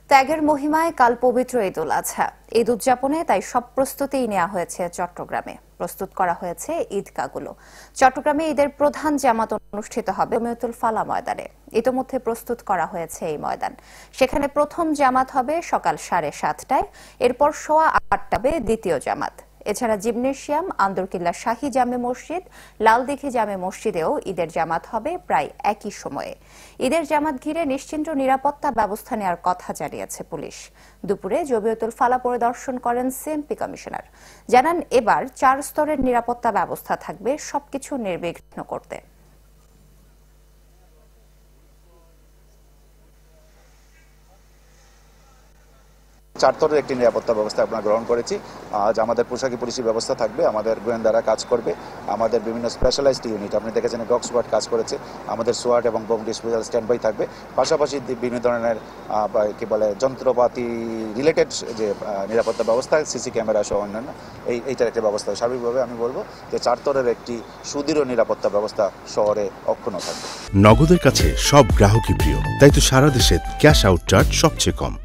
ত্যাগের মহিমায় কাল পবিত্র ঈদ উল আজহা। ঈদ উদযাপনে তাই সব প্রস্তুতিই নেওয়া হয়েছে চট্টগ্রামে। প্রস্তুত করা হয়েছে ঈদগাহগুলো। চট্টগ্রামে ঈদের প্রধান জামাত অনুষ্ঠিত হবে জমিয়তুল ফালা ময়দানে। ইতোমধ্যে প্রস্তুত করা হয়েছে এই ময়দান। সেখানে প্রথম জামাত হবে সকাল 7:30টায়, এরপর 8:15টায় দ্বিতীয় জামাত। এছাড়া জিমনেশিয়াম, আন্দরকিল্লা শাহী জামে মসজিদ, লালদিঘি জামে মসজিদেও ঈদের জামাত হবে প্রায় একই সময়ে। ঈদের জামাত ঘিরে নিশ্চিন্ত নিরাপত্তা ব্যবস্থা নেওয়ার কথা জানিয়েছে পুলিশ। দুপুরে জমিয়তুল ফালা পরিদর্শন করেন সিএমপি কমিশনার। জানান, এবার 4 স্তরের নিরাপত্তা ব্যবস্থা থাকবে সবকিছু নির্বিঘ্ন করতে। চারতরের একটি নিরাপত্তা ব্যবস্থা আমরা গ্রহণ করেছি। আজ আমাদের পোশাকি পুলিশি ব্যবস্থা থাকবে, আমাদের গোয়েন্দারা কাজ করবে, আমাদের বিভিন্ন স্পেশালাইজড ইউনিট, আপনি দেখেছেন ডগ স্কোয়াড কাজ করেছে, আমাদের সোয়াট এবং বোম ডিসপোজাল স্ট্যান্ড বাই থাকবে। পাশাপাশি বিভিন্ন ধরনের কি বলে যন্ত্রপাতি রিলেটেড যে নিরাপত্তা ব্যবস্থা, সিসি ক্যামেরা সহ অন্যান্য এইটার একটা ব্যবস্থা। স্বাভাবিকভাবে আমি বলবো যে চারতরের একটি সুদৃঢ় নিরাপত্তা ব্যবস্থা শহরে অক্ষুণ্ণ থাকবে। নগদের কাছে সব গ্রাহকই প্রিয়, তাই তো সারা দেশে ক্যাশ আউট চার্জ সবচেয়ে কম।